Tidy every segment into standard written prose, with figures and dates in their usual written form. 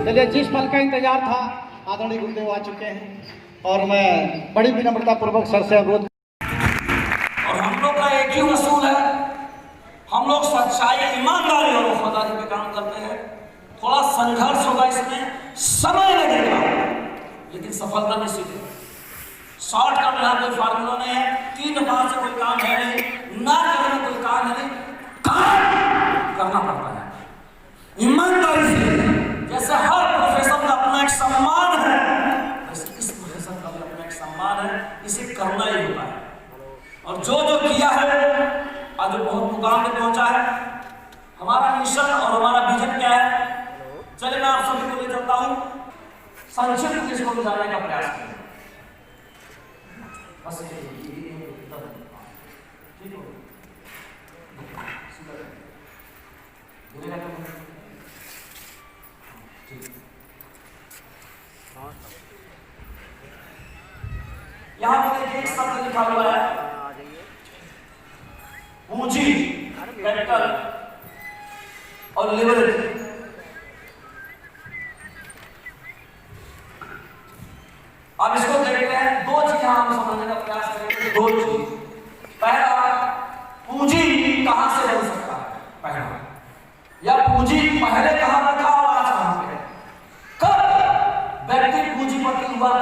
चलिए, जिस पल का इंतजार था आदरणीय गुरुदेव आ चुके हैं और मैं बड़ी विनम्रता पूर्वक सर से अनुरोध। और हम लोग का एक ही उसूल है, हम लोग सच्चाई, ईमानदारी और वफादारी पे काम करते हैं। थोड़ा संघर्ष होगा, इसमें समय लगेगा, लेकिन सफलता निश्चित है। शॉर्टकट यहाँ कोई फार्मूला नहीं है, 3 बार से कोई काम है नहीं, ना करने कोई काम है नहीं, काम करना पड़ता है ईमानदारी से। जैसे हर प्रोफेशन का अपना एक सम्मान है, वैसे इस प्रोफेशन का भी अपना एक सम्मान है, इसे करना ही होता है। और जो जो किया है आज बहुत मुकाम पे पहुंचा है। हमारा मिशन और हमारा विजन क्या है, चलिए मैं आप सभी को ले चलता हूं, संक्षिप्त इसको जानने का प्रयास करें। बस ठीक हो, यहाँ पर देखिए एक शब्द लिखा हुआ है, पूंजी, कैपिटल और लिवरेज। अब इसको देखते हैं, 2 चीज हम समझने का प्रयास करेंगे। 2 चीज, पहला, पूंजी कहां से बन सकता है, पहला, या पूंजी पहले कहां पर था और आज कहां पे है। कब व्यक्ति पूंजीपति हुआ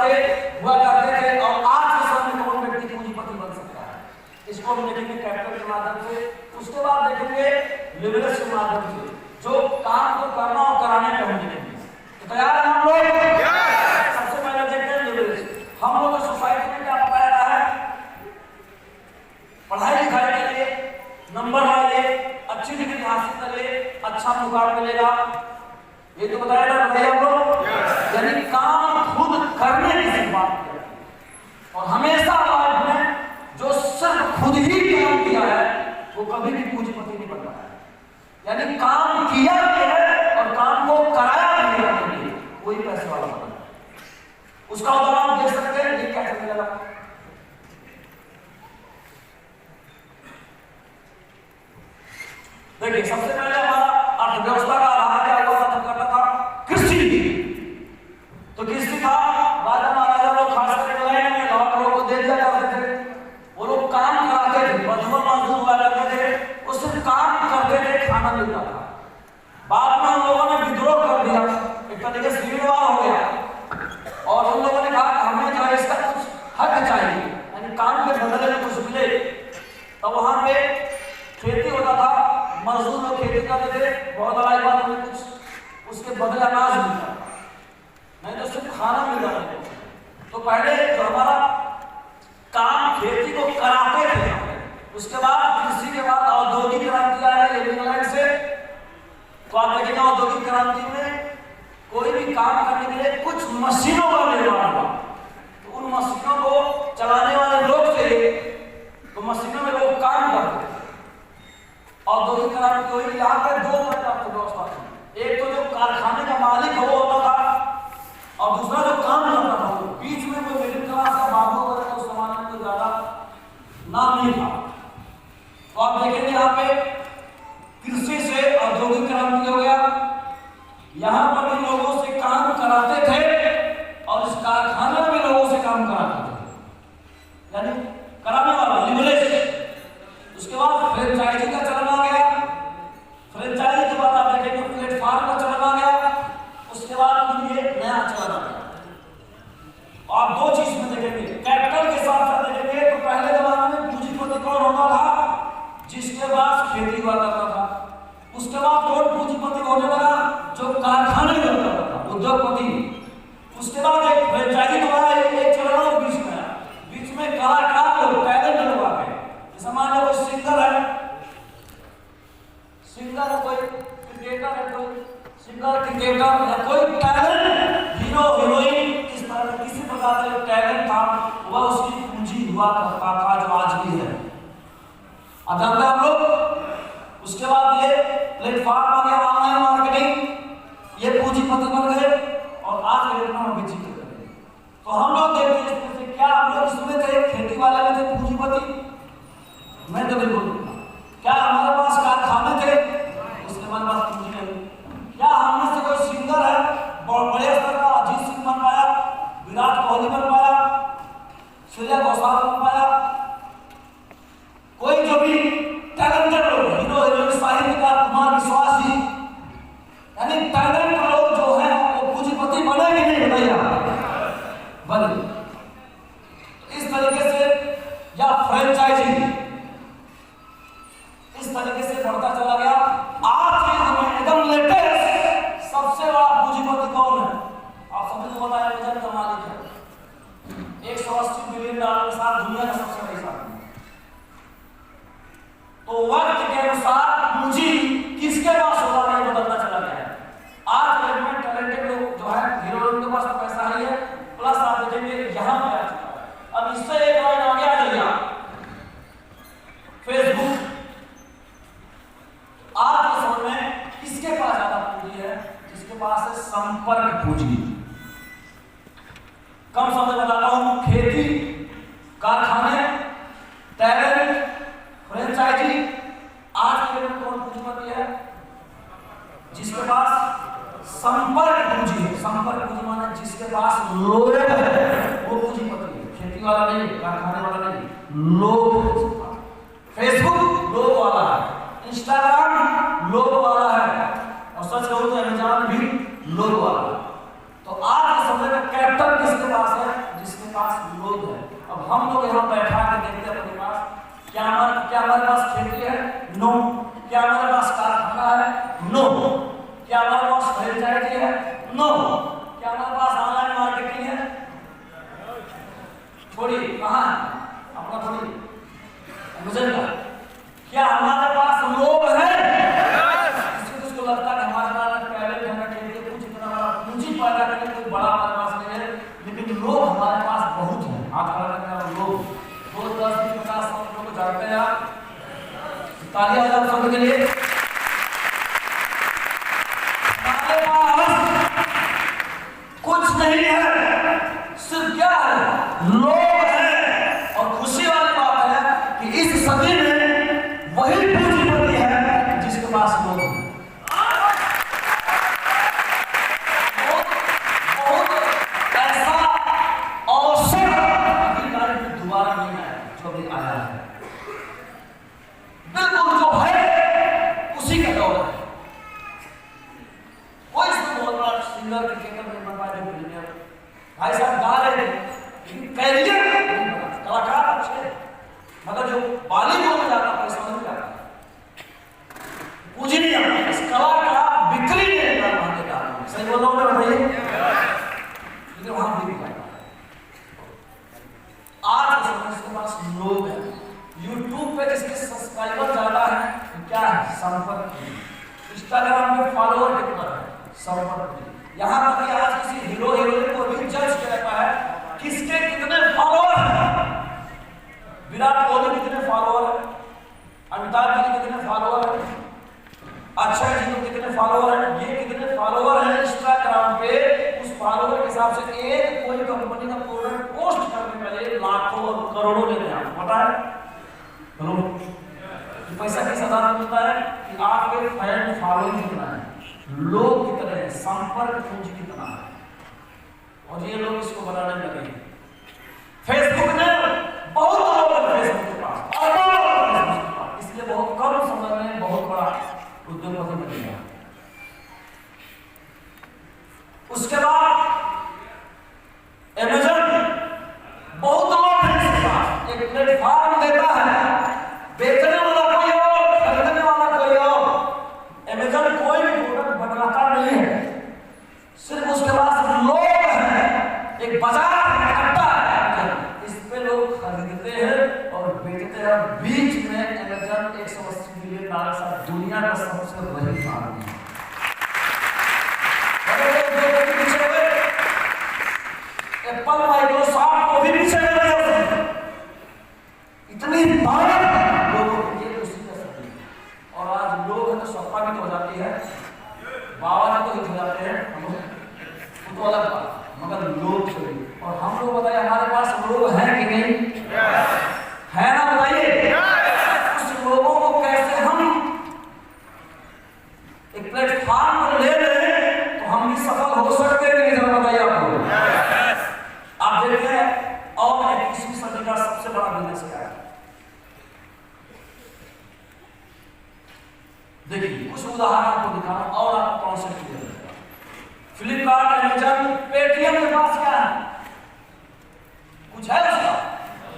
करते थे और आज के समय में कौन व्यक्ति पूंजीपति बन सकता है, इसको हम देखेंगे कैपिटल के माध्यम से। उसके बाद देखेंगे लिवरेज के माध्यम से, जो काम को करना और कराने पे हम देखेंगे। तो तैयार हैं हम लोग? सबसे पहले देखते हैं लिवरेज। हम लोग सोसाइटी में क्या बताया रहा है, पढ़ाई लिखाई के लिए नंबर लाइए, अच्छी डिग्री हासिल करिए, अच्छा मुकाम मिलेगा, ये तो बताया था भैया हम लोग। यानी काम खुद करने की बात है। और हमेशा लाइफ में जो सिर्फ खुद ही काम किया है वो कभी भी पूंजीपति नहीं बन रहा है। यानी काम किया भी है और काम को कराया भी है, वही पैसे वाला बना है। उसका उदाहरण देख सकते हैं, ये कैसे मिलेगा। देखिए, सबसे पहले हमारा अर्थव्यवस्था का आधार क्या हुआ करता था, कृषि। तो कृषि था, राजा महाराजा लोग खास करके लैंड में लोगों को दे दिया करते थे, वो लोग काम कराते थे, मजदूर हुआ करते थे, वो सिर्फ काम करते थे, खाना मिलता था। बाद में उन लोगों ने विद्रोह कर दिया, एक तरीके से सिविल वॉर हो गया, और उन लोगों ने कहा हमें जो है इसका कुछ हक चाहिए, यानी काम के बदले में कुछ मिले। तो वहां पे खेती होता था, मजदूर लोग खेती करते थे, बहुत अलग बात, हमें कुछ उसके बदले अनाज मिलता, नहीं तो सिर्फ खाना मिल जाता है। तो पहले जो हमारा काम खेती को कराते थे, उसके बाद कृषि के बाद औद्योगिक क्रांति आया है इंग्लैंड से। तो आप देखेंगे औद्योगिक क्रांति में कोई भी काम करने के लिए कुछ मशीनों का निर्माण हुआ, तो उन मशीनों को चलाने वाले लोग थे, तो मशीनों में लोग काम करते थे। औद्योगिक क्रांति हुई, यहाँ पे 2 तरह की अर्थव्यवस्था थी, एक तो जो कारखाने का मालिक है वो होता था, और दूसरा जो काम करता था, बीच में कोई मिडिल क्लास का बाबू वगैरह उस जमाने में कोई ज्यादा नाम नहीं था। तो आप देखेंगे यहाँ पे कृषि से औद्योगिक क्रांति हो गया, यहाँ पर भी लोगों से काम कराते थे और इस कारखाने में लोगों से काम कराते थे, यानी कराने वाला लिवरेज। उसके बाद फ्रेंचाइजी का चलन आ गया, फ्रेंचाइजी के बाद आप देखेंगे प्लेटफॉर्म का चलन आ गया, उसके बाद ये नया चलन आ गया। आप 2 चीज में देखेंगे, कैपिटल के साथ साथ देखेंगे तो पहले जमाने में पूंजीपति कौन होता था, जिसके पास खेती हुआ करता था। उसके बाद कौन पूंजीपति होने लगा, जो कारखाने करता था, उद्योगपति। उसके बाद एक फ्रेंचाइजी तो आया, एक चलन और बीच में कलाकार लोग, टैलेंट लोग आ गए। जैसे मान लो कोई सिंगर है, कोई क्रिकेटर है, कोई सिंगर, क्रिकेटर या कोई टैलेंट, हीरो हीरोइन, इस तरह का किसी प्रकार का जो टैलेंट था वह उसकी पूंजी हुआ करता था, जो आज भी है। अब जानते हैं हम लोग। उसके बाद ये प्लेटफॉर्म आ गया, ऑनलाइन मार्केटिंग, ये पूंजीपति बन गए और आज के डेट में हम बिजी कर रहे हैं। तो हम लोग देखते हैं इसमें से क्या हम लोग इसमें थे, खेती वाले में थे पूंजीपति, मैं तो बिल्कुल। क्या हमारे पास कारखाने थे, उसके हमारे पास पूंजी नहीं। क्या हम में से कोई सिंगर है, जिसके पास है संपर्क पूंजी। कम समय बताता हूं, खेती, कारखाने, टैलेंट, फ्रेंचाइजी। आज के डेट में कौन पूंजीपति है? जिसके पास संपर्क पूंजी है। संपर्क पूंजी माने जिसके पास लोग है वो पूंजीपति है। खेती वाला नहीं, कारखाने वाला नहीं, लोग। फेसबुक लोग वाला है, इंस्टाग्राम लोग वाला है, और सच कहूं तो अमेज़न भी लोग वाला है। तो आज के समय में कैपिटल किसके पास है? जिसके पास लोग है। अब हम लोग यहाँ बैठा के देखते हैं अपने पास क्या हमारे पास खेती है? नो। क्या हमारे पास कारखाना है? नो। क्या हमारे पास फ्रेंचाइजी है? नो। क्या हमारे पास ऑनलाइन मार्केटिंग है? छोड़िए, कहाँ है अपना? छोड़िए, अमेज़न का। क्या हमारे पास लोग हैं? जिसको लगता है हमारे पास पहले हमें खेती कुछ इतना बड़ा पूंजी पैदा करने कोई बड़ा हमारे पास नहीं है, लेकिन लोग हमारे पास बहुत हैं। हाथ खड़ा करके लोग 2, 10, 20, 50 लोगों को जानते हैं आप? तालियां हो जाओ सबके लिए। हमारे पास कुछ नहीं है, सिर्फ क्या है? लोग हैं। और खुशी वाली बात है कि इस सदी में वही पूंजीपति है जिसके पास लोग हैं। बहुत ऐसा अवसर अधिकारी में दोबारा नहीं आया जो भी आया है। बिल्कुल जो है उसी का दौर है। कोई इसमें बहुत बड़ा सिंगर क्रिकेटर नहीं बन पाए, बिलियनियर भाई साहब गा रहे थे, लेकिन कैरियर नहीं बना। कलाकार अच्छे, मगर जो बॉलीवुड में जाता पैसा नहीं जाता, पूंजी नहीं आता, इस कला का बिक्री नहीं कर पाएगा। सही बोल रहा हूं मैं? बताइए, लेकिन वहां बिक जाता है। आज के समय इसके पास लोग हैं। यूट्यूब पे जिसके सब्सक्राइबर ज्यादा है क्या है? संपर्क। इंस्टाग्राम पे फॉलोअर कितना है? संपर्क। यहाँ तक कि आज किसी हीरो हीरोइन को भी जज करता है किसके कितने फॉलोअर हैं। विराट कोहली कितने फॉलोअर है? अमिताभ जी के कितने फॉलोअर है? अक्षय जी के कितने फॉलोअर है? ये कितने फॉलोअर है इंस्टाग्राम पे? उस फॉलोअर के हिसाब से एक कोई कंपनी का प्रोडक्ट पोस्ट करने के लिए लाखों और करोड़ों लेते हैं। पता है पैसा किस आधार पर मिलता है? कि आपके फैन फॉलोइंग कितना है, लोग कितने हैं, संपर्क पूंजी कितना है। और ये लोग इसको बनाने लगे। फेसबुक ने बहुत लोग हैं, फेसबुक के पास और इसलिए बहुत कम समय में बहुत बड़ा उद्योगपति बन गया। उसके बाद अमेज़न, बहुत लोग हैं इसके पास, एक प्लेटफॉर्म देता है। बेचने वाला कोई और, खरीदने वाला कोई और। अमेज़न कोई भी प्रोडक्ट बनाता नहीं है, सिर्फ उसके पास लोग हैं, एक बाजार इकट्ठा है, इस पे लोग खरीदते हैं और बेचते हैं। बीच में अमेज़न 180 मिलियन डॉलर का दुनिया का सबसे बड़ी आदमी है। एप्पल, माइक्रोसॉफ्ट को भी पीछे कर दिया। इतनी बड़ी लोगों को ये उसी का सकती है। और आज लोग हैं तो सत्ता भी तो हो जाती है, बाबा जी तो हिट हो जाते हैं, तो अलग बात, मगर लोग चलिए। और हम लोग बताइए हमारे पास लोग हैं कि नहीं? है ना? बताइए उस लोगों को कैसे हम एक प्लेटफॉर्म पर ले लें तो हम भी सफल हो सकते हैं कि नहीं? बताइए आपको। आप देखिए और 21वीं सदी का सबसे बड़ा बिजनेस क्या है? देखिए कुछ उदाहरण आपको दिखाना और आपको कॉन्सेप्ट क्लियर हो जाएगा। फ्लिपकार्ट, अमेज़न, पेटीएम के पास क्या है? कुछ है उसका?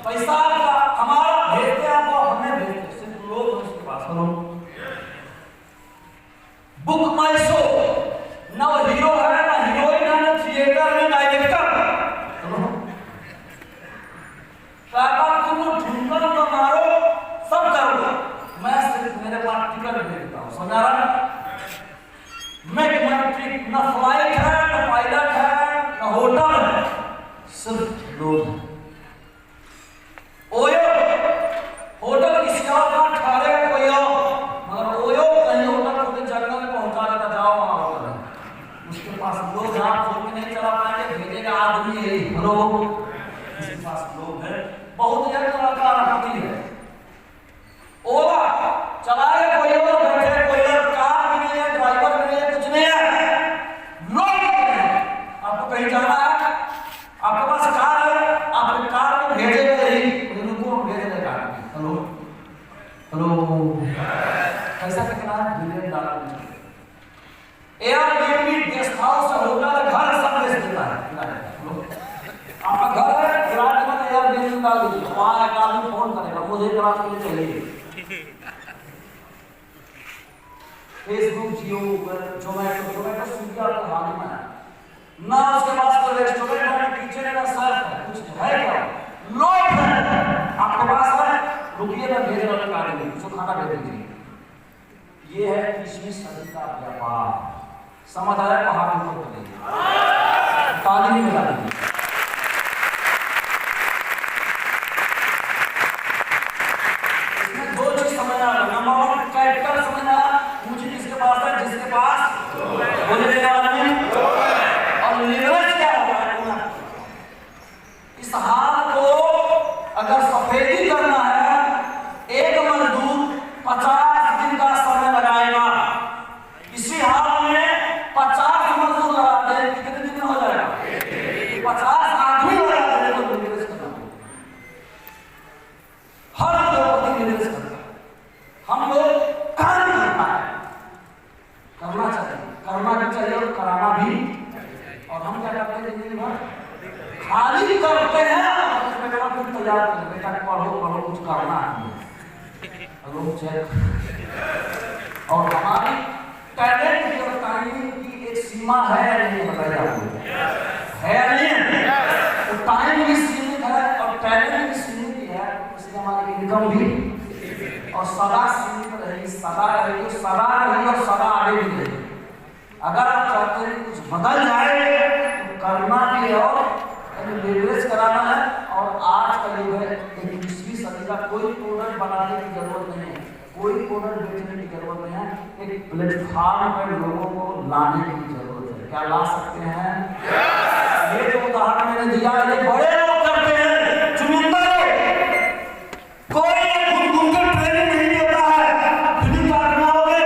पैसा का हमारा भेजते हैं आपको, हमें भेजते, सिर्फ लोग उसके पास। बुक माई शो, ना हीरो है, ना हीरोइन है, ना थिएटर में डायरेक्टर। तुम ढूंढकर तो मारो, सब करो, मैं सिर्फ मेरे पास टिकट भेजता हूँ। समझा रहा? मेक माई ट्रिप, ना फ्लाइट है, ना पायलट है, ना होटल है, सिर्फ लोग हैं। ओयो होटल किसी और का ठहरेगा कोई और, मगर ओयो कहीं होटल को जंगल में पहुंचा देता, जाओ वहां होटल है, लोग इसके पास लोग है, बहुत एक तरह का अनुभूति है। ओला चलाए कोई और, बैठे कोई और, कार भी नहीं है, ड्राइवर भी नहीं है, कुछ नहीं है, लोग नहीं है। आपको कहीं जाना है, आपके पास कार है, आपके कार में भेजे गए रुको भेज दे कार में। हेलो हेलो कैसा कितना billion dollar Airbnb guest house hotel घर सब बेच देता है। आपका घर है, किराए में एयरबीएनबी डाल दीजिए, वहाँ एक आदमी फोन करेगा मुझे रात के लिए चाहिए। फेसबुक, जियो, जोमेटो स्विगी आपको हाल में है ना, उसके पास कोई रेस्टोरेंट है, किचन है, सर्फ है, कुछ है क्या? लोग हैं आपके पास है, रुकिए मैं भेज रहा हूँ गाड़ी में, उसको खाना भेज दीजिए। ये है 20वीं सदी का व्यापार। समझ आया? पहाड़ ऊपर चलेगी, ताली में लगा दीजिए। इसमें दो चीज समझना, नंबर 1 कैरेक्टर समझना, पूंजी किसके पास है? जिसके पास बोले आदमी, और लीवरेज क्या होता है? इस हाल को अगर सफेदी करना है, एक मजदूर 50 दिन का समय लगाएगा। इसी हाल में 50 मजदूर लगा दे, कितने दिन में हो जाएगा? 50 आदमी लगा दे तो लीवरेज करना, हर उद्योगपति लीवरेज करता है। हम लोग काम करना है, करना चाहिए, करना भी चाहिए और कराना भी। और हम क्या करते हैं? जिंदगी भर खाली करते हैं, फिर तैयार कर बेटा पढ़ो पढ़ो कुछ करना है। और हमारी टैलेंट और टाइम की एक सीमा है नहीं, बताइए आपको है नहीं? तो टाइम भी सीमित है और टैलेंट भी सीमित है, इसलिए हमारी इनकम भी और सदा सीमित रहेगी, सदा रहेगी, सदा रहेगी और सदा आगे भी रहेगी। अगर आप चाहते हैं कुछ बदल जाए तो करना भी और लीवरेज कराना है। और आज का युग है, 21वीं सदी का, कोई प्रोडक्ट बनाने की जरूरत नहीं है, कोई प्रोडक्ट बेचने की जरूरत नहीं है, एक प्लेटफॉर्म पर लोगों को लाने की जरूरत है। क्या ला सकते हैं? ये जो उदाहरण मैंने दिया, ये बड़े लोग करते हैं, चुनिंदा कोई घूम कर ट्रेनिंग नहीं देता है। फ्लिपकार्ट में आओगे,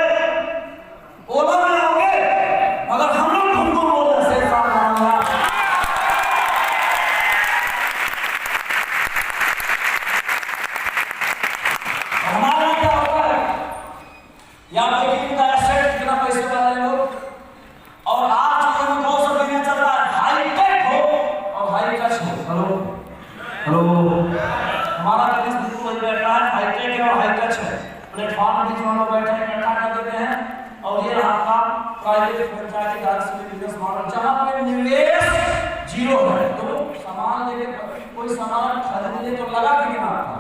ओला में आओगे, मगर हम लोग घूम बोलते हैं हमारा क्या होता है? या देखिए का एसेट कितना पैसे वाले लोग, और आज जो कौन सा बिजनेस चल रहा है, हाईटेक हो और हाई टच हो। हेलो हेलो हमारा बिजनेस बिल्कुल बैठा है, हाईटेक है और हाई टच है। प्लेटफॉर्म बीच में बैठे हैं, इकट्ठा कर देते हैं, और ये रहा काम प्राइवेट पंचायती राज से बिजनेस मॉडल, जहां पे निवेश जीरो है। तो सामान लेके कोई सामान खरीदने तो लगा कि नहीं आपका?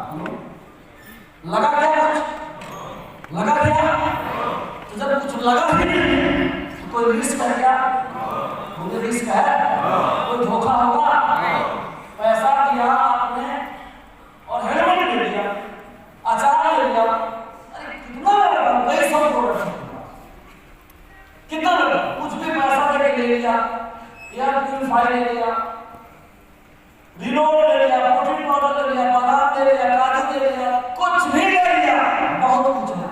लगा क्या? कुछ लगा क्या? तो जब कुछ लगा ही नहीं तो कोई रिस्क है क्या? कोई रिस्क है? कोई धोखा होगा? पैसा दिया आपने और हेलमेट ले लिया, अचार ले लिया, अरे कितना लगा? कई सौ प्रोडक्ट कितना लगा? कुछ भी पैसा देके ले लिया, या प्यूरिफाई ले लिया, रिलोड ले लिया, प्रोटीन पाउडर ले लिया, बादाम ले लिया, काजू ले लिया, कुछ भी ले लिया, बहुत कुछ है,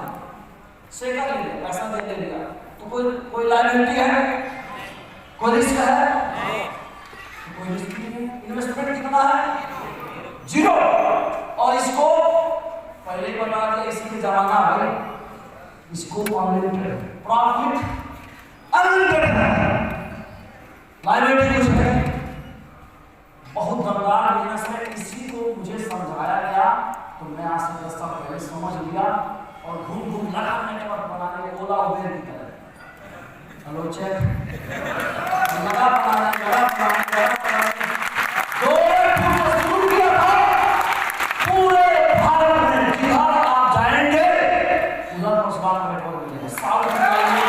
सेका ले लिया, पैसा दे लिया, तो कोई लायबिलिटी है? कोई रिस्क है? कोई रिस्क नहीं है। इन्वेस्टमेंट कितना है? जीरो। और इसको पहले ही बता दिया, इसकी जमाना है, इसको अनलिमिटेड प्रॉफिट, अनलिमिटेड लायबिलिटी कुछ है। बहुत दमदार बिजनेस है, इसी को मुझे समझाया गया तो मैं आज से 10 साल पहले समझ लिया और घूम लगा नेटवर्क बनाने, ओला उबेर की तरह। हेलो चेक लगा बनाने शुरू किया था। पूरे भारत में जिधर आप जाएंगे उधर रोजगार का नेटवर्क मिलेगा। साउथ में जाइए,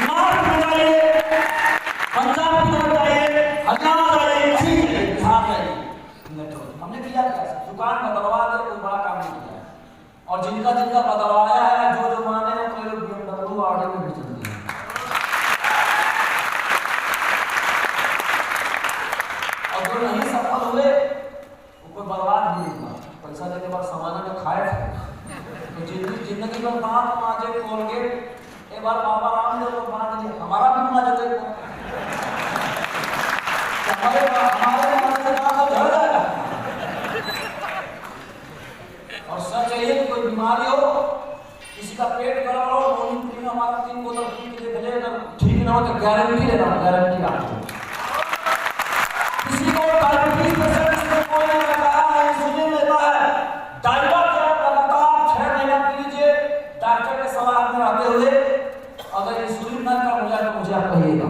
नॉर्थ में जाइए, पंजाब में जाइए, हरियाणा जाइए, बिहार जाइए, नेटवर्क हमने किया क्या? दुकान बदलवा दे, कोई बड़ा काम नहीं किया। और जिनका बदलवाया है, जो माने हैं, कोई लोग BMW ऑर्डर में भी चलते हैं। एक बार बाबा रामदेव को बांध दिया, हमारा भी बना जो हमारे से काम तो झड़ जाएगा। और सच है कि कोई बीमारी हो, किसी का पेट गड़बड़ हो, मॉर्निंग क्रीम हमारा 3 बोतल पी के देख ले, अगर ठीक ना हो तो गारंटी लेना, गारंटी आपको। किसी को डायबिटीज पेशेंट से कोई नहीं लगा है, इंसुलिन लेता है, डाइपर लगातार 6 महीना पी लीजिए, डॉक्टर के सलाह में रहते हुए। अगर इंसुलिन ना कम हो जाए तो मुझे आप कहिएगा।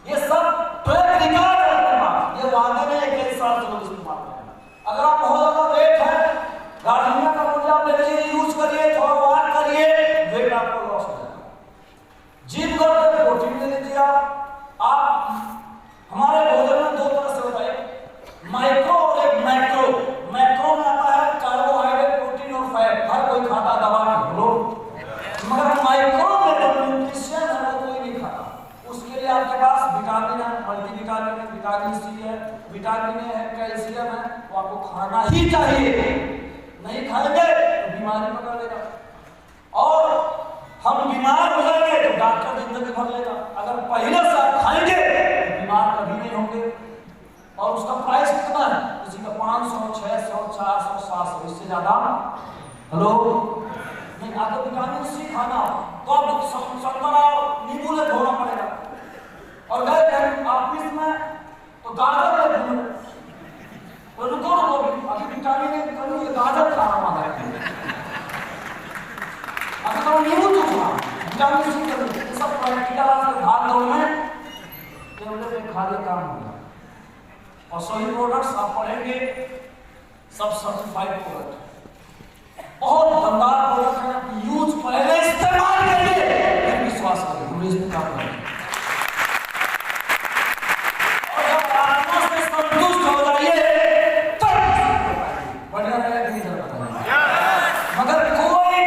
ये सब ट्रैक रिकॉर्ड है अपने पास, ये वादे में 21 साल से लोग इस्तेमाल कर रहे हैं। अगर आप बहुत ज्यादा वेट है, गार्डनिया का मुझे आप ले लीजिए, यूज करिए, थोड़ा वॉक करिए, वेट आपको लॉस हो जाएगा। जिम करके प्रोटीन ले लीजिए आप हमारे भोजन में 2 तरह से होता है, माइक्रो और एक मैक्रो। मैक्रो में आता है कार्बोहाइड्रेट, प्रोटीन और फैट, हर कोई खाता दबा के बोलो। मगर माइक्रो में जो न्यूट्रिशन है वो कोई नहीं खाता। उसके लिए आपके पास विटामिन है, मल्टीविटामिन है, विटामिन सी है, विटामिन ए है, कैल्शियम है, वो आपको खाना ही चाहिए। नहीं खाएंगे तो बीमारी पकड़ लेगा, और हम बीमार हो जाएंगे तो डॉक्टर जिंदगी भर लेगा। अगर पहले से आप खाएंगे तो बीमार कभी नहीं होंगे। और उसका प्राइस कितना है? किसी का 500, 600, 400, 700, इससे ज्यादा हेलो नहीं। आपको विटामिन सी खाना हो तो आपको संतरा नींबू ले धोना पड़ेगा, और गए ऑफिस में तो गाजर ले धो, रुको अभी विटामिन ए की कमी है, गाजर खा रहा है, अगर तो नींबू तो खा, विटामिन सी कमी, ये सब प्रैक्टिकल आपके भाग दौड़ में टेबलेट में खा ले काम होगा। और सही प्रोडक्ट्स आप पढ़ेंगे, सब सर्टिफाइड प्रोडक्ट, बहुत दमदार प्रोडक्ट है, यूज पहले इस्तेमाल करिए फिर विश्वास करिए, हम इस पर काम करेंगे। और जब आत्मा से संतुष्ट हो जाइए तब बढ़िया रहेगा कि नहीं चलता। मगर कोई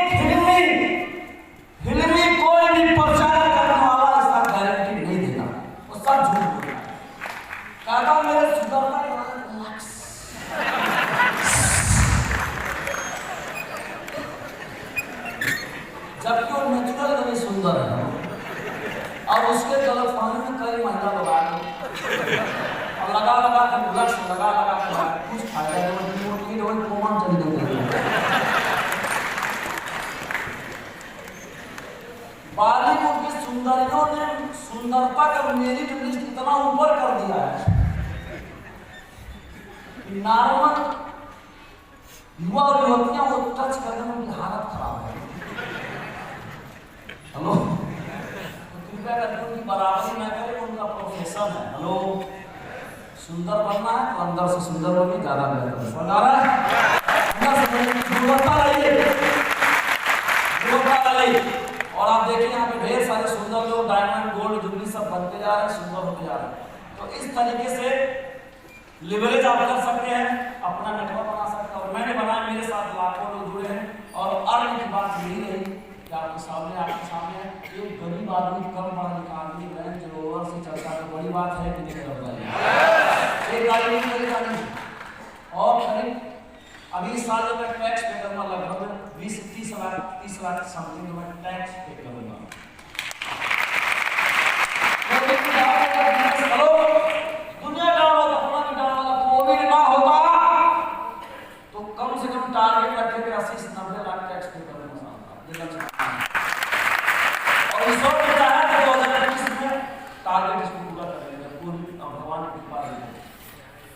फिल्मी कोई भी प्रचार करने वाला इसका गारंटी नहीं देगा, वो सब झूठ बोलता है। कहता मेरे सुधरता है जबकि वो नेचुरल कभी सुंदर है, और उसके गलत पानी में कई महिला लोग आ गए और लगा के लक्ष्य लगा के कुछ फायदा नहीं, वो कोमन चली गई। बॉलीवुड की सुंदरियों ने सुंदरता का मेरिट लिस्ट इतना ऊपर कर दिया है कि नॉर्मल युवा और युवतियां वो टच करने में उनकी हालत खराब है। हेलो, कृपया करके उनकी बराबरी न करें, उनका प्रोफेशन है। हेलो, सुंदर बनना है तो अंदर से सुंदर बनिए, ज्यादा बेहतर है। अंदर से गुणवत्ता लाइए, और आप देखिए यहाँ पे ढेर सारे सुंदर लोग डायमंड, गोल्ड, जुबली सब बनते जा रहे हैं, सुंदर होते जा रहे हैं। तो इस तरीके से लिवरेज आप कर सकते हैं, अपना नेटवर्क बना सकते हैं। और मैंने बनाया, मेरे साथ लाखों लोग जुड़े हैं, और अर्न की बात यही रही कि आपके सामने एक गरीब आदमी, कम पढ़ा लिखा आदमी बैंक रोवर से चलता है, बड़ी बात है कि नहीं? एक गाड़ी नहीं करेगा नहीं। और करीब अभी इस साल में टैक्स पे करूँगा, लगभग 20-30 लाख समथिंग में टैक्स पे करूँगा। दुनिया डाउन अपना भी डाउन, कोविड ना होता तो कम से कम टारगेट रखे थे 80-90 लाख टैक्स पे करूँगा। और इस वक्त क्या है कि 2025 में टारगेट इसको पूरा करेंगे, पूरी भगवान की कृपा है।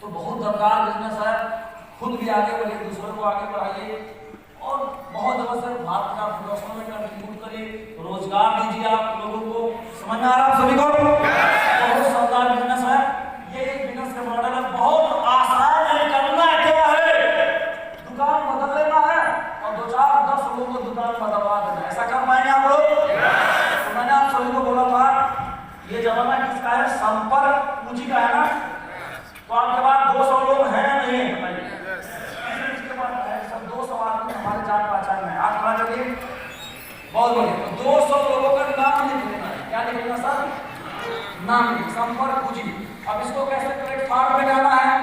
तो बहुत दमदार बिजनेस है, खुद भी आगे बढ़िए, दूसरों को आगे बढ़ाइए, और बहुत अवसर भारत का डेवलपमेंट में कंट्रीब्यूट करिए, रोजगार दीजिए आप लोगों को। समझ में आ रहा है सभी को? बहुत शानदार बिजनेस है ये। एक बिजनेस का मॉडल है, बहुत आसान है। करना क्या है? दुकान बदल लेना है और 2-4-10 लोगों को दुकान बदलवा देना। ऐसा कर पाएंगे आप लोग? तो मैंने आप सभी को बोला था, ये जमाना किसका है? संपर्क पूंजी का है ना। तो आपके पास 200 लोग हैं नहीं? सब 200 आदमी हमारे जान पहचान में। आप कहा चलिए, बहुत बढ़िया। तो 200 लोगों का नाम लिख लेना है। क्या लिख लेना सर? नाम, संपर्क पूंजी। अब इसको कैसे प्लेटफॉर्म पे जाना है?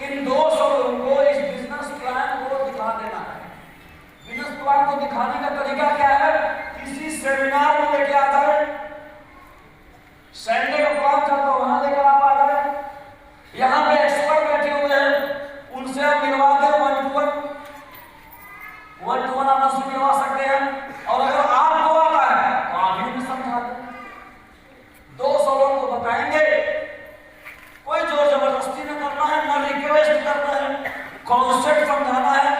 इन 200 लोगों को इस बिजनेस प्लान को दिखा देना है। बिजनेस प्लान को दिखाने का तरीका क्या है? किसी सेमिनार में लेके आ जाए, संडे का प्लान चलता वहां लेकर आप आ जाए, यहाँ पे एक्सपर्ट बैठे हुए हैं, उनसे आप मिलवा दें, 1-to-1 आप उससे मिलवा सकते हैं। और अगर आपको आता है तो आप ही समझा दें, 200 लोगों को बताएंगे। कोई जोर जबरदस्ती न करना है, न रिक्वेस्ट करना है, कॉन्सेप्ट समझाना है।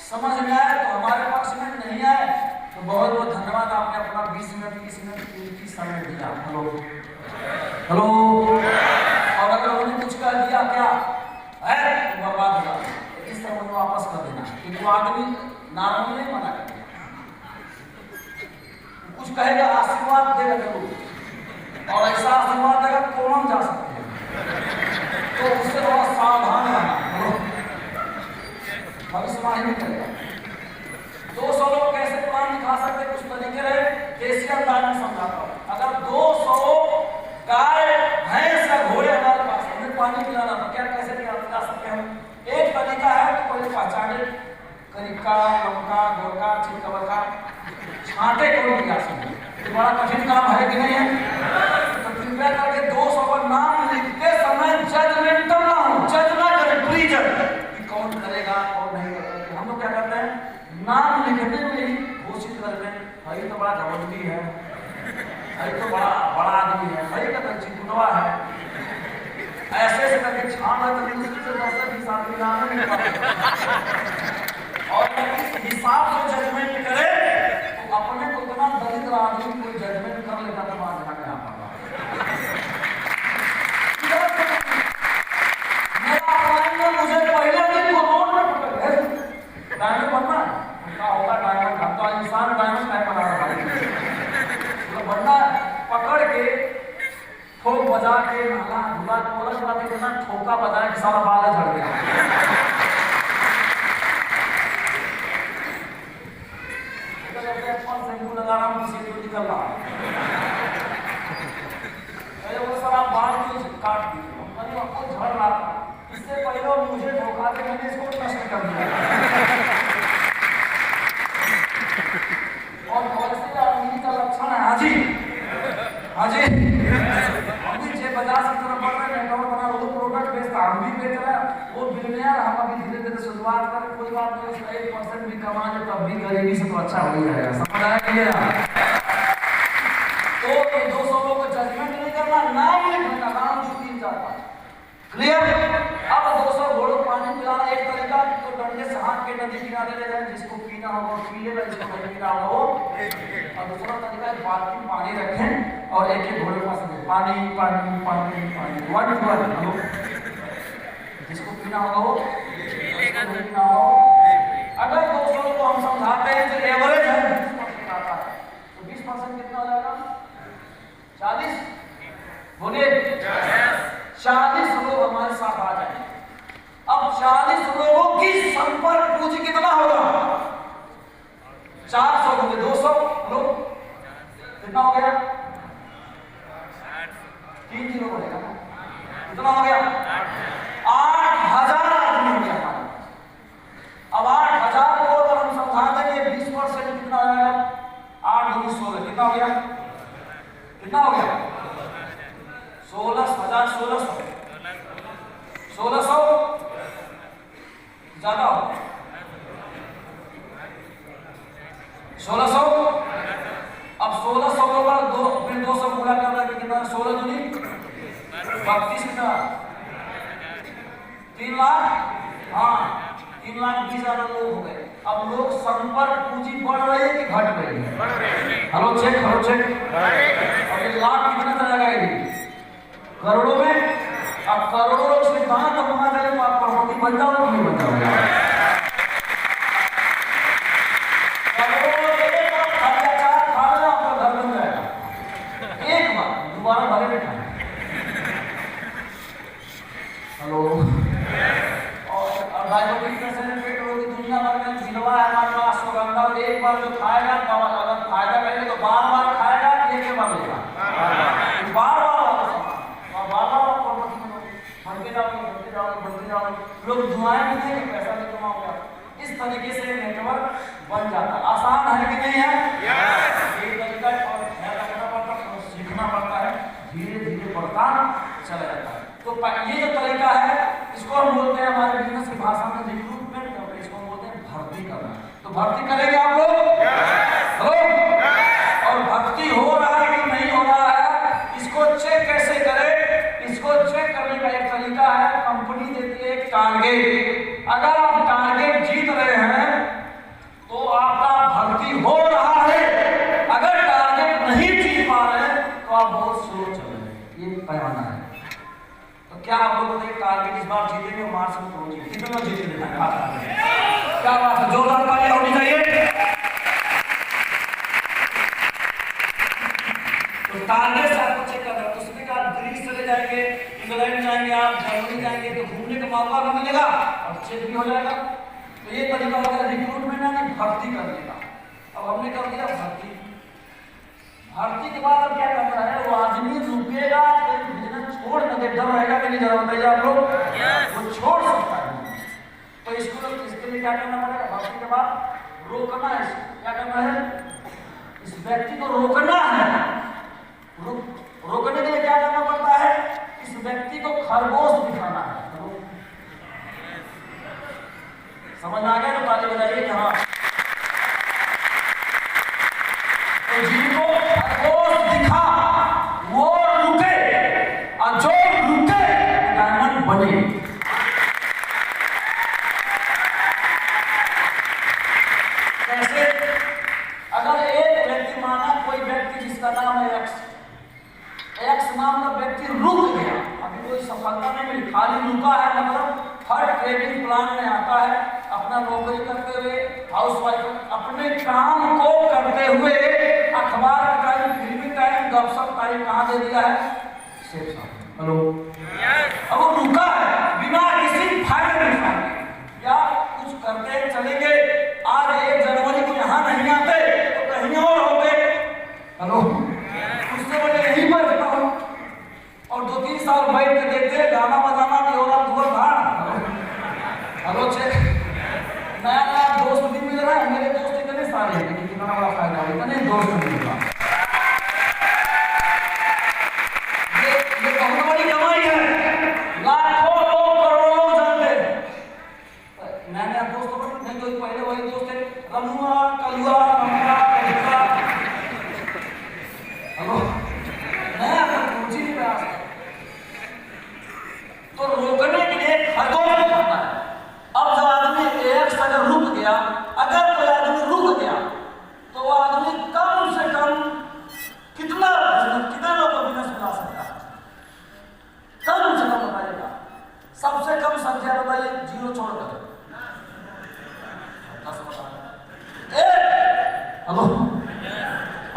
समझ में आए तो हमारे पास में, नहीं आए तो बहुत बहुत धन्यवाद, आपने अपना 20 मिनट 30 मिनट कीमती समय दिया। हेलो और अगर उन्होंने कुछ कह दिया क्या है तो बर्बाद हो जाए, इस तरह उन्हें वापस कर देना, क्योंकि वो आदमी नाराज नहीं मना कर दिया, कुछ कहेगा आशीर्वाद देगा जरूर, और ऐसा आशीर्वाद देगा तो हम जा सकते हैं, तो उससे थोड़ा सावधान रहना, भविष्यवाणी नहीं करेगा। 200 लोग कैसे प्लान दिखा सकते, कुछ तरीके रहे, देसी अंदाज में समझाता हूं। अगर 200 गाय भैंस या घोड़े हमारे पास, उन्हें पानी पिलाना तो क्या कैसे पिला सकते हैं? एक तरीका है तो पहले पहचाने, करिका, लमका, गोरका, चिलकबर का छांटे कौन पिला सकते, ये बड़ा कठिन काम है कि नहीं है? तो कृपया करके 200 का नाम लिखते समय जजमेंटल ना हो, जज ना करें, प्लीज, कि कौन करेगा कौन नहीं करेगा। हम लोग क्या करते हैं, नाम लिखने में ही घोषित करते हैं, भाई तो बड़ा घमंडी है, भाई तो बड़ा बड़ा आदमी है, भाई का तो चितुआ है, ऐसे ऐसे करके छान है, तो मुश्किल से 10-20 आदमी नाम नहीं पाते। और इस हिसाब से जजमेंट करे तो अपने को इतना दलित आदमी कोई जजमेंट कर लेता तो वहां जाके आ पाता। मेरा अपना मुझे पहले दिन को रोड में पकड़ डायमंड बनना क्या होगा, डायमंड हम तो इंसान डायमंड टाइप बना रहा है, तो बनना पकड़ के ठोक बजा के नाला धुला कोलर बजा के देना, ठोका बजाए कि सारा बाल झड़ गया। लगा रहा हूँ, किसी को निकल रहा है, वो सारा बाल को काट दिया, मैंने आपको झड़ रहा था, इससे पहले मुझे धोखा दे, मैंने इसको नष्ट कर दिया। और वैसे आदमी का लक्षण है, हाजी हाजी अभी 650 की तरफ बढ़ रहे हैं, बना वो प्रोडक्ट बेचता, हम भी बेच रहे हैं, वो बिलियनियर, हम अभी धीरे धीरे शुरुआत करें, कोई बात नहीं, उसका 1% भी कमा ले तब भी गरीबी से तो अच्छा हो जाएगा। समझ आया कि नहीं? तो ये 200 लोगों को जजमेंट नहीं करना, नाम लिखना, नाम भी जाता है, क्लियर? अब 200 घोड़ों को पानी पिलाना एक तरीका, तो डंडे से हाथ के नदी किनारे ले जाए, जिसको पीना होगा पी लेगा, जिसको नहीं पीना होगा वो। और दूसरा तरीका है बाल्टी में पानी रखें और एक एक घोड़े के पास पानी पानी पानी पानी 1-to-1, जिसको पीना होगा वो, जिसको नहीं पीना हो। अगर 200 को हम समझाते हैं जो एवरेज है 20% आता है, तो 20% कितना हो जाएगा? 40, बोलिए 40 लोग हमारे साथ आ जाएंगे। अब 40 लोगों की संपर्क पूंजी कितना होगा? 400 होंगे, 200 लोग कितना हो गया? 3 किलो बढ़ेगा ना, कितना हो गया? 8,000 आदमी हो गया हमारे। अब 8,000 को अगर हम समझा देंगे 20% कितना हो जाएगा? 8 दूनी 16, कितना हो गया? कितना हो गया? 16,000, 1600 ज्यादा हो, 1600। अब 1600 के बाद फिर 200 पूरा करना है, कितना? 16 दूनी 32, कितना? 3 लाख, हाँ 3,20,000 लोग हो गए। अब लोग संपर्क पूंजी बढ़ रही है कि घट रही है? Hello check, hello check. अब ये लाख कितना चला जाएगी? करोड़ों में। अब करोड़ों लोग से कहां तक वहां जाए तो आप करोड़पति बन जाओ कि नहीं बन जाओगे? करोड़ों एक बार खा लिया, 4 खा लिया, आपका घर बन जाएगा एक बार, दोबारा भले नहीं खाना। हेलो, और डायबिटीज में से पेट रोग की दुनिया भर में जिलवा है हमारे पास, अश्वगंधा एक बार जो खाएगा तो अगर फायदा करेगा तो बार बार खाएगा कि एक बार लेगा? बार बार बढ़ते जाओ, लोग दुआएं भी देंगे, पैसा भी कमाओगे। इस तरीके से नेटवर्क बन जाता है। आसान है कि नहीं है? ये जो तरीका है इसको हम बोलते हैं हमारे बिजनेस की भाषा में रिक्रूटमेंट करना, इसको हम बोलते हैं भर्ती करना। तो भर्ती करेंगे आप लोग? और भर्ती हो रहा है कि नहीं हो रहा है, इसको चेक कैसे करें? इसको चेक करने का एक तरीका है, कंपनी देती है एक टारगेट। अगर आप टारगेट जीत रहे हैं तो आपका भर्ती हो रहा है, अगर टारगेट नहीं जीत पा रहे हैं तो आप बहुत स्लो चल रहे हैं। ये पैमाना है। तो क्या आप लोगों ने टारगेट इस बार जीतेंगे? मार्च में पहुंचे कितना जीतेंगे? क्या बात है, जोरदार ताली होनी चाहिए। तो टारगेट से आपको चेक करना है। तो उसमें आप ग्रीस चले जाएंगे, इंग्लैंड जाएंगे, आप जर्मनी जाएंगे तो घूमने का मौका भी मिलेगा और चेक भी हो जाएगा। तो ये तरीका हो गया रिक्रूटमेंट यानी भर्ती करने का। अब हमने कर दिया भर्ती। भर्ती के बाद अब क्या करना है? वो आदमी रुकेगा, बिजनेस छोड़ न दे, डर रहेगा कि नहीं? जरा बताइए आप लोग। वो छोड़ सकता है। तो इसके लिए क्या करना पड़ेगा? भर्ती के बाद रोकना है। क्या करना है? इस व्यक्ति को रोकना है। रोकने के लिए क्या करना पड़ता है? इस व्यक्ति को खरगोश दिखाना है। समझ में आ गया? तो ताली बजाइए कि हाँ। तो जिनको खरगोश दिखा वो रुके, और जो रुके डायमंड बने। कैसे? अगर एक व्यक्ति, माना कोई व्यक्ति जिसका नाम है एक्स नाम का व्यक्ति रुक गया, अभी कोई सफलता नहीं मिली, खाली रुका है, मतलब हर ट्रेनिंग प्लान में आता है, अपना नौकरी करते हुए, हाउसवाइफ अपने काम को करते हुए, अखबार का टाइम, फिल्मी टाइम, गपशप टाइम कहाँ दे दिया है? सेफ साहब। हेलो। अब वो रुका है बिना किसी फायदे या कुछ करते चलेंगे। आज 1 जनवरी को यहाँ नहीं आते तो कहीं और होते। हेलो। उससे बड़े यही बैठता हूँ और 2-3 साल बैठ के देखते, गाना बजाना भी हो रहा, धुआं धार। Hello check. नया नया दोस्त भी मिल रहा है। मेरे दोस्त इतने सारे हैं लेकिन कितना बड़ा फायदा है, इतने दोस्त मिल रहा है। ये बहुत बड़ी कमाई है। लाखों लोग, करोड़ों लोग जानते हैं। नया नया दोस्त नहीं तो पहले वही दोस्त है, रमुआ, कलुआ, कमरा, कलुआ। हेलो। नया कुछ ही प्रयास है। तो रोकने के लिए खरगोश दिखाना है। अब जब आदमी एक अगर रुक गया, अगर कोई आदमी रुक गया तो वो आदमी कम से कम कितने लोग को बिजनेस बना सकता है? कम से कम बताइएगा। सबसे कम संख्या बताइए, 0 छोड़कर 10 बताइए। हेलो।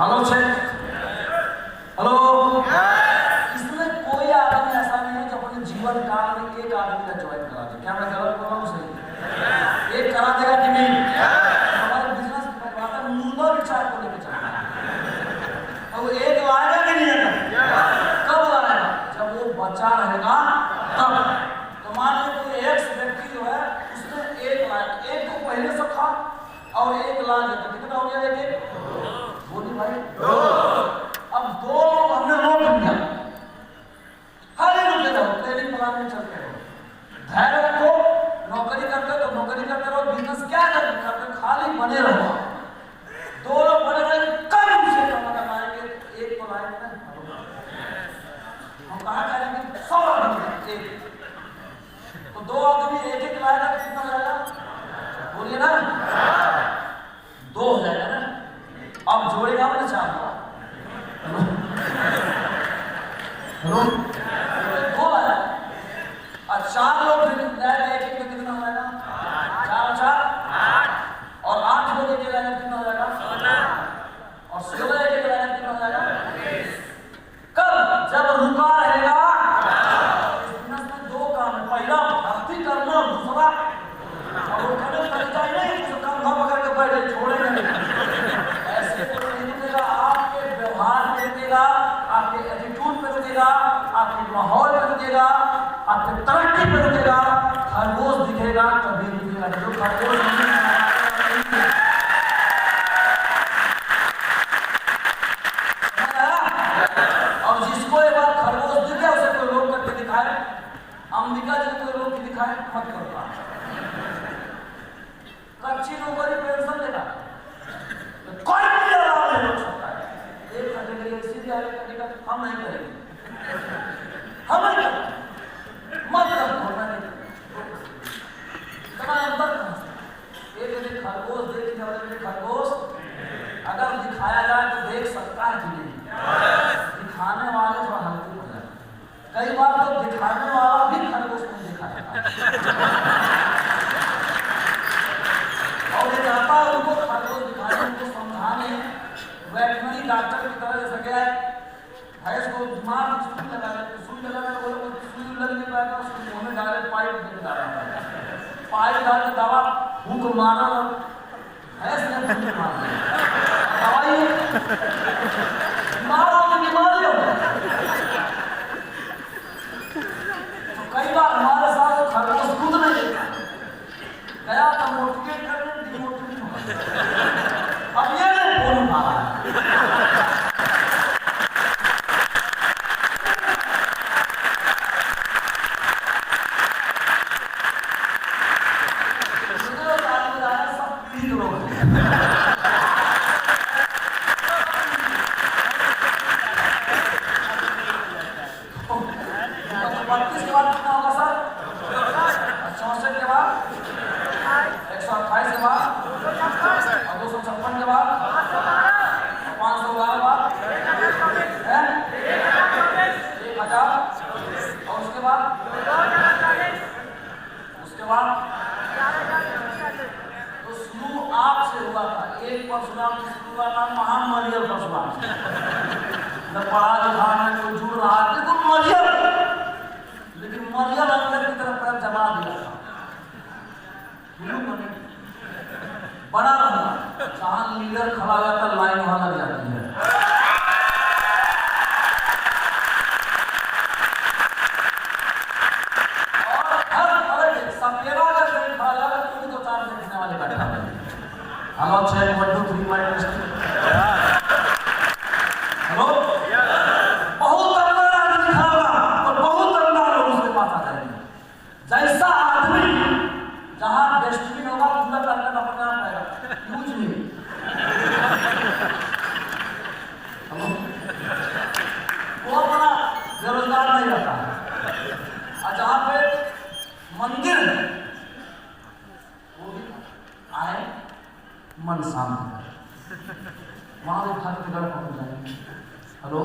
Hello check. हेलो। इसमें कोई आदमी ऐसा नहीं है जो अपने जीवन काल में एक आदमी का ज्वाइन करा दे। क्या मैं गलत बोल रहा हूँ? सही। एक करा देगा कि नहीं? हमारे बिजनेस में मुर्दा विचार को लेकर चलना है। और एक लाएगा कि नहीं आएगा? कब लाएगा? जब वो बचा रहेगा तब। तो मान लो कोई एक व्यक्ति जो है उसने एक लाया, एक को पहले से खा और एक ला दिया तो कितना हो गया? एक बोली भाई। अब 2 हमने रोक दिया। खाली रुक जाओ, ट्रेनिंग प्लान में चलते रहो, धैर्य रखो, नौकरी करते तो नौकरी करते रहो, बिजनेस क्या करते खाली बने रहो। 2 लोग बने रहे, कम से कम कमाएंगे, एक तो लाएंगे ना। हम कहाँ करेंगे? 100 बनेंगे एक। तो 2 आदमी एक लाएगा तो कितना जाएगा? बोलिए ना, 2 हो जाएगा ना। अब जोड़ेगा ना 4। हेलो। 2 आया और 4 लोग एक में कितना हो जाएगा? 4 और 8 लोग एक लाएगा कितना हो जाएगा? 16 और 16 एक लाएगा कितना हो जाएगा? कब? जब रुका रहेगा। बिजनेस में 2 काम है, पहला भर्ती करना, दूसरा और वो करने का तरीका नहीं तो कम ना पकड़ के बैठे छोड़ेंगे नहीं। ऐसे नहीं रुकेगा, आपके व्यवहार में रुकेगा, आपके एटीट्यूड में रुकेगा, आपके माहौल में रुकेगा, आपके तरक्की में रुकेगा। खरगोश दिखेगा तभी रुकेगा। जो खरगोश और जिसको एक बार खरगोश दिखे उसे कोई रोक करके दिखाए अंबिका जी को रोक के दिखाए मत करता, कच्ची नौकरी पेंशन देगा कोई भी आवाज नहीं उठ सकता है। एक घंटे के लिए सीधे आगे करने का हम नहीं करेंगे, हम नहीं करेंगे, मत करना नहीं इतना अंतर। एक खरगोश देख के खरगोश अगर दिखाया जाए तो देख सकता है कि नहीं, दिखाने वाले थोड़ा हल्के हो जाए। कई बार तो दिखाने वाला भी खरगोश नहीं दिखाता और ये जाता है उनको खरगोश दिखाने, उनको समझाने, वेटनरी डॉक्टर की तरह जैसे क्या है भैंस को दिमाग में सुई लगाने बोलो, सुई लग नहीं पाएगा, उसको मुंह में डाले पाइप में डाला, पाइप डाल के दवा फूंक मारा और भैंस ने फूंक मार दवाई मारा तो बीमारी हो। तो कई बार हमारे साथ खरगोश खुद नहीं देता, गया तो मोटिवेट करने डिमोटिवेट हो, अब ये नहीं बोल पा रहा है। बड़ा जहां लीडर खड़ा रहता लाइन वहां लग जाती है। और हर सपेरा अगर कहीं खड़ा जाएगा तो भी 2-4 देखने वाले बैठा है। Hello check 1 2 3 mic test. Hello बहुत अंदर आदमी खड़ा होगा और बहुत अंदर लोग उसके पास आ जाएंगे। जैसा आदमी जहां डस्टबिन होगा कूड़ा करना अपना पड़ेगा, यूज नहीं। वो अपना बेरोजगार नहीं रहता और जहां पे मंदिर है वो भी आए मन शांत, वहां भी भक्त गढ़ पहुंच जाएंगे। हेलो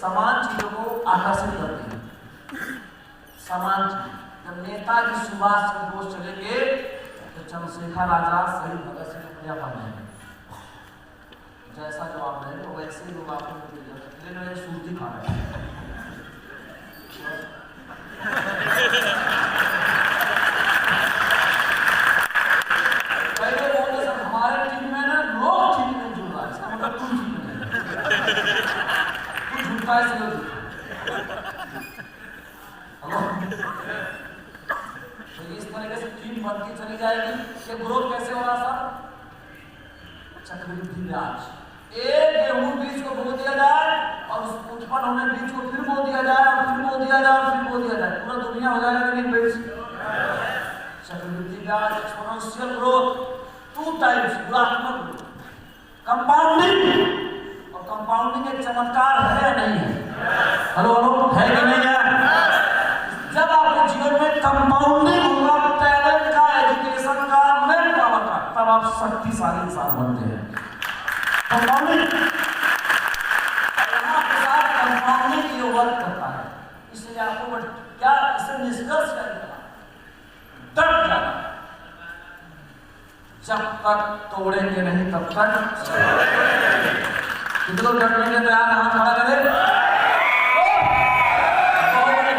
समान चीजों को आकर्षित करती है। समान चीज जब नेताजी सुभाष चंद्र बोस चलेंगे तो चंद्रशेखर आजाद शहीद भगत सिंह क्या बनेंगे, जैसा जवाब देंगे वो वैसे ही लोग आपको सूर्ति खा रहे हैं। पहले बोलते सर हमारे टीम में ना लोग टीम में जुड़ रहा है, इसका मतलब तुम टीम में कुछ झूठा है इसलिए। तो इस तरीके से टीम बनती चली जाएगी। ये ग्रोथ कैसे हो रहा सर? चक्रवृद्धि ब्याज। एक गेहूं बीज को बो दिया जाए और उस उत्पन्न होने बीज को फिर बो दिया जाए और फिर बो दिया जाए और फिर बो दिया जाए, पूरा दुनिया हो जाएगा कि नहीं बेच? चक्रवृद्धि ब्याज, एक्सपोनेंशियल ग्रोथ, 2 टाइप्स, गुणात्मक ग्रोथ, कंपाउंडिंग। और कंपाउंडिंग एक चमत्कार है या नहीं है? हेलो है कि नहीं है? जब आपके जीवन में कंपाउंडिंग होगा, टैलेंट का, एजुकेशन का, मैन पावर का, तब आप शक्तिशाली इंसान बनते हैं। कंपाउंडिंग कंपाउंडिंग ये वर्क करता है। इसलिए आपको क्या इसे निष्कर्ष क्या निकला? डट जाना, जब तक तोड़ेंगे नहीं तब तक कितने डटने के तैयार है? हाथ खड़ा करें।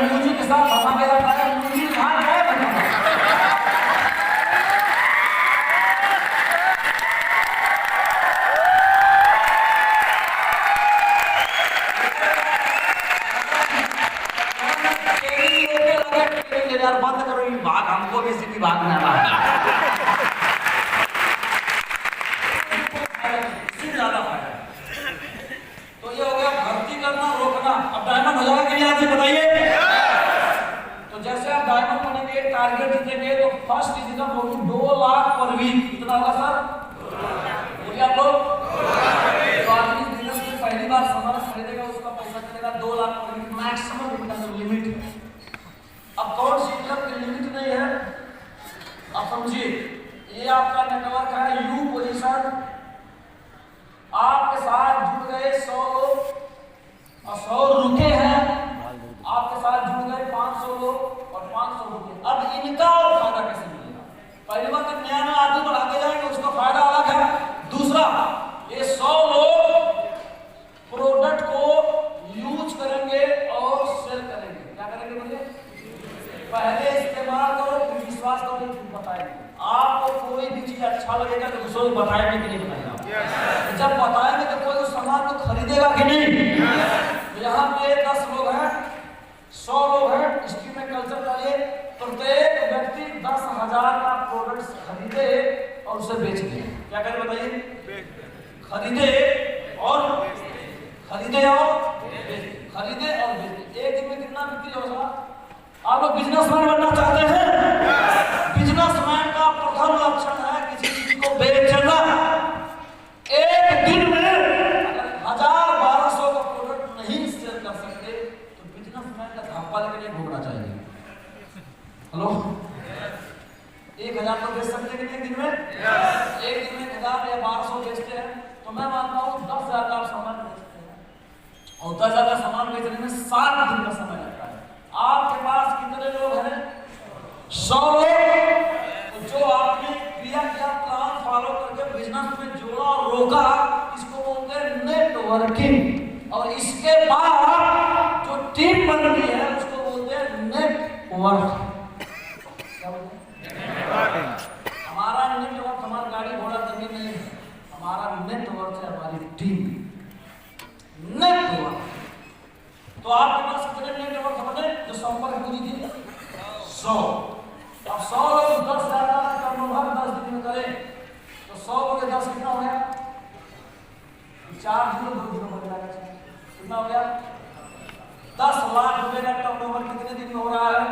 म्यूजिक के साथ भगा के रखा है, म्यूजिक हाथ है यार, बंद करो ये भाग, हमको भी इसी विभाग में आना है। ज्यादा फायदा। तो ये हो गया भर्ती करना, रोकना। अब डायमंड हो जाएगा कि नहीं? बताइए। टारगेट जीतेंगे तो फर्स्ट इनकम होगी 2 लाख पर वीक। कितना होगा सर? बोलिए आप लोग। तो आदमी बिजनेस में पहली बार सामान खरीदेगा उसका पैसा चलेगा 2 लाख पर वीक, मैक्सिमम इनकम लिमिट है। अब कौन सी इनकम की लिमिट नहीं है आप समझिए। ये आपका नेटवर्क है यू पोजीशन, आपके साथ जुड़ गए 100 लोग और 100 रुके हैं, आपके साथ जुड़ गए 500 लोग और 500 रुके। अब इनका और फायदा कैसे मिलेगा? पहली बात तो नया नया आदमी बढ़ाते जाएंगे उसका फायदा अलग है। दूसरा, ये 100 लोग प्रोडक्ट को यूज करेंगे और सेल करेंगे। क्या करेंगे बोलिए? पहले इस्तेमाल करो फिर विश्वास करो फिर बताएंगे। आपको कोई भी चीज अच्छा लगेगा तो दूसरों को बताएंगे कि नहीं बताएगा? जब बताएंगे तो कोई उस सामान को खरीदेगा कि नहीं? यहाँ पे 10 लोग हैं, 100 लोग हैं, स्ट्रीम में कल्चर डालिए, प्रत्येक व्यक्ति 10,000 का प्रोडक्ट खरीदे और उसे बेच दे। क्या करें बताइए? खरीदे और खरीदे और बेच। एक दिन में कितना बिक्री होगा? आप लोग बिजनेसमैन बनना चाहते हैं? बिजनेसमैन का प्रथम लक्षण है किसी चीज को बेचना। एक दिन में अगर 1000-1200 का प्रोडक्ट नहीं सेल कर सकते तो बिजनेसमैन का धापा लेके नहीं घूमना चाहिए। हेलो, 1000 तो बेच सकते कि नहीं एक दिन में? एक दिन में 1000 या 1200 बेचते हैं तो मैं मानता हूँ 10,000 का सामान बेचते हैं और 10,000 का सामान बेचने में 7 दिन का समय लगता है। आपके पास कितने लोग हैं? 100 लोग। तो जो आपने क्रिया किया, प्लान फॉलो करके बिजनेस में जोड़ा और रोका, इसको बोलते हैं नेटवर्किंग। और इसके बाद जो टीम बन गई है उसको बोलते हैं नेटवर्क। हमारा नेटवर्क हमारी गाड़ी घोड़ा जमीन नहीं है, हमारा नेटवर्क है हमारी टीम। नेटवर्क। तो आपके पास कितने नेटवर्क हमने जो संपर्क पूरी थी? 100। अब 100 लोग 10,000 का टर्नओवर 10 दिन में करें तो 100 को 10 कितना हो गया? 4 0 2 0 हो गया। कितना हो गया? 10 लाख रुपए का टर्नओवर कितने दिन में हो रहा है?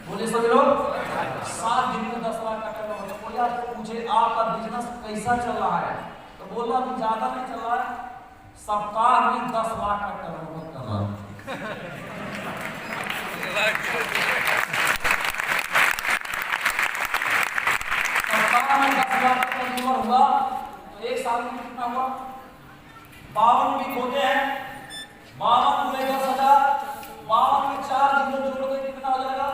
बोलिए सभी लोग। 7 दिन में 10 लाख का टर्नओवर। तो कोई आपको पूछे आपका बिजनेस कैसा चल रहा है तो बोलना अभी ज्यादा नहीं चल रहा है, सप्ताह में 10 लाख का टर्नओवर कर रहा है। सप्ताह में 10 लाख का टर्नओवर हुआ तो एक साल में कितना हुआ? 52 वीक होते हैं, 52 में 10,000, 52 में 4 दिन में जोड़ के कितना हो जाएगा?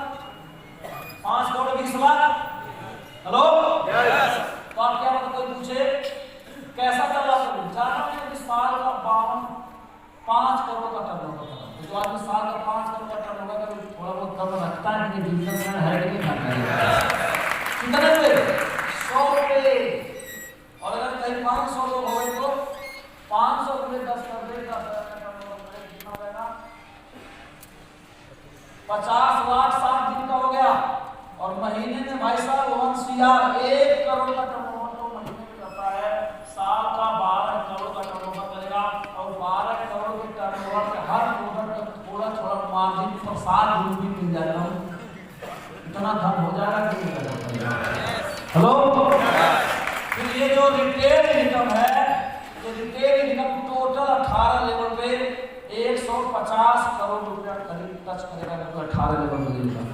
5 करोड़ 20 लाख। हेलो, तो आप क्या मतलब कोई पूछे कैसा चल रहा है? जाना है कि साल का 5 करोड़ का टर्नओवर था। तो जो आदमी साल का 5 करोड़ का टर्नओवर का थोड़ा बहुत कम रखता है कि बिजनेसमैन है कि नहीं है? कितने पे? 100 पे। और अगर कहीं 500 लोग हो गए तो 500 रुपये 10 कर दे 10,000 का टर्नओवर करे कितना हो जाएगा? 50 लाख 7 दिन का हो गया। और महीने में भाई साहब 1 CR 1 करोड़ का टर्नओवर तो महीने में करता है। साल का 12 करोड़ का टर्नओवर करेगा और 12 करोड़ के टर्नओवर पे हर प्रोडक्ट का थोड़ा थोड़ा मार्जिन पर 7 रुपये मिल जाएगा। इतना धन हो जाएगा कि नहीं हो जाएगा? हेलो, फिर ये जो रिटेल इनकम है, ये रिटेल इनकम टोटल 18 लेवल पे 150 करोड़ रुपया करीब टच करेगा। 18 लेवल पे इनकम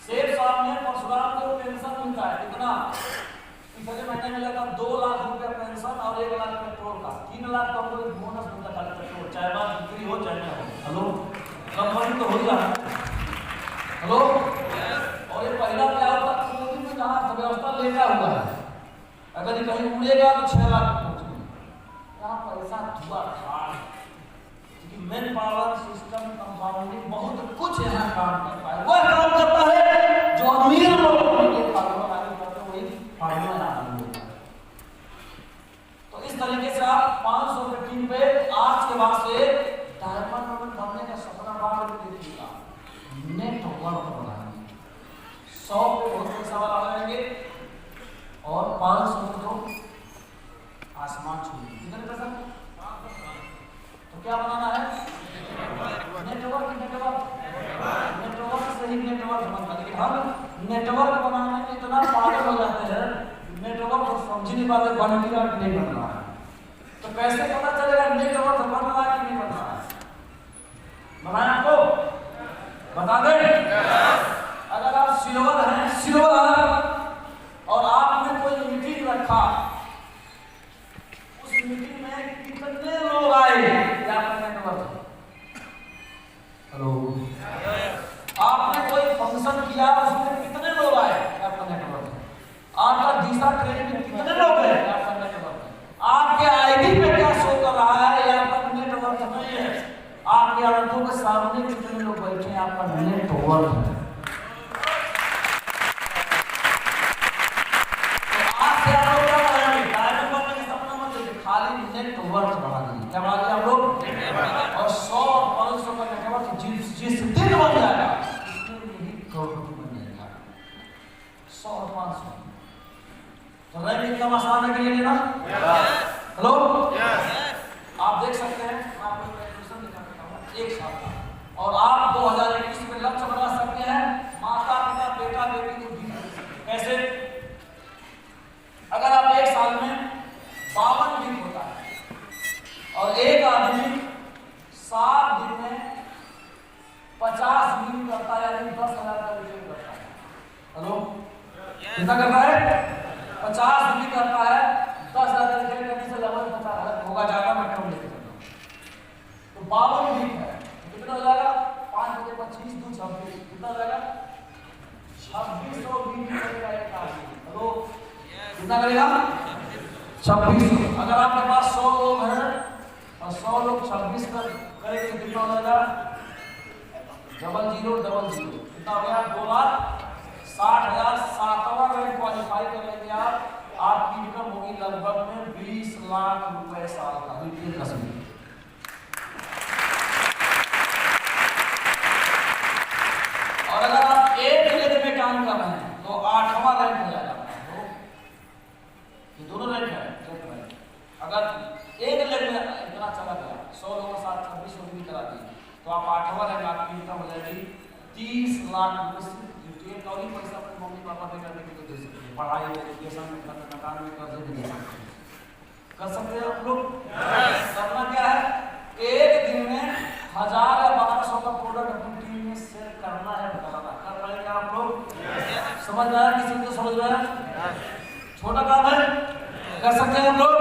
सेठ साहब ने परशुराम को पेंशन मिलता है कितना? पिछले महीने मिलेगा 2 लाख रुपया पेंशन और 1 लाख पेट्रोल का, 3 लाख का कोई बोनस मिलता है पेट्रोल, चाहे बात बिक्री हो चाहे ना हो। हेलो, कंपनी तो हो ही रहा है। हेलो, और ये पहला क्या होता है? मोदी में जहाँ अर्थव्यवस्था लेटा हुआ है, अगर ये कहीं उड़ेगा तो 6 लाख पहुंचेगा। यहाँ पैसा धुआ खाड़, मेन पावर सिस्टम कंपाउंडिंग बहुत कुछ यहाँ काम करता है। वह काम करता है जो अमीर लोग वही फाइनल आदमी होता है। तो इस तरीके से आप 500 के टीम पे आज के बाद से डायमंड में बनने का सपना बार देखिएगा। नेटवर्क बनाएंगे, 100 पे बहुत पैसा वाला लगाएंगे और 500 तो आसमान छूएंगे। कितने पैसा? तो क्या बनाना है? नेटवर्क बनाने में इतना पागल हो जाते हैं, नेटवर्क को समझ नहीं पाते बन भी रहा नहीं बन रहा है। तो कैसे पता चलेगा नेटवर्क बन रहा है कि नहीं बन रहा है? बताएं आपको, बता दें। अगर आप सिल्वर हैं, सिल्वर, और आपने कोई मीटिंग रखा, उस मीटिंग में कितने लोग आए, क्या आपका नेटवर्क? हेलो, आपने कोई फंक्शन किया, उसमें कितने लोग आए, क्या आपका नेटवर्क है? आपका दिशा ट्रेन में कितने लोग हैं, क्या आपका नेटवर्क है? आपके आईडी पे क्या शो कर रहा है, या आपका नेटवर्क नहीं है? आपके आंखों के सामने कितने लोग बैठे हैं, आपका नेटवर्क है। खाली नेटवर्क बढ़ा दिए, क्या बढ़ा दिया हम लोग? और 100-500 का नेटवर्क जिस दिन बन जाएगा उसमें यही करोड़पति बन जाएगा। 100-500 तो रैंक इतना आसान है कि नहीं लेना? हेलो, आप देख सकते हैं, आपको ग्रेजुएशन दिखा हूँ 1 साल का, और आप 2021 में लक्ष्य बना सकते हैं माता पिता बेटा बेटी को भी। कैसे? अगर आप 1 साल में 52 दिन होता है और एक आदमी 7 दिन में 50 दिन करता है, यानी 10,000 का रिटर्न करता है। हेलो, कितना करता है? 50 दिन करता है, 10,000 का रिटर्न करने से लगभग पता है होगा, ज्यादा मैं कम लेकर चलता हूं। तो 52 दिन है, कितना हो जाएगा? 5 बजे 25 2 26, कितना हो जाएगा? 2600 दिन करेगा एक आदमी। हेलो, कितना करेगा? 26। अगर आपके पास 100 लोग हैं और 100 लोग 26 कर करेंगे, कितना हो जाएगा? 0000, कितना हो गया? 2,60,000। 7वां रैंक क्वालिफाई कर लेंगे आप, आपकी इनकम होगी लगभग में 20 लाख रुपए साल का। और अगर आप एक लेवल में काम कर रहे हैं तो 8वां रैंक हो जाएगा। ये दोनों रैंक है। अगर एक लेवल में इतना चला गया, 100 लोगों के साथ 2600 भी करा दिए, तो आप 8वां रैंक, आपकी इनकम हो जाएगी 30 लाख रुपए। और ही पैसा अपने मम्मी पापा पे करने के लिए दे सकते हैं, पढ़ाई एजुकेशन में, मकान में कर्ज भी दे सकते हैं। कर सकते हैं आप लोग? करना क्या है? एक दिन में 1000 या 1200 का प्रोडक्ट अपनी टीम में सेल करना है, बताना। कर पाएंगे आप लोग? समझ में आया? किसी को समझ में आया? छोटा काम है, कर सकते हैं हम लोग।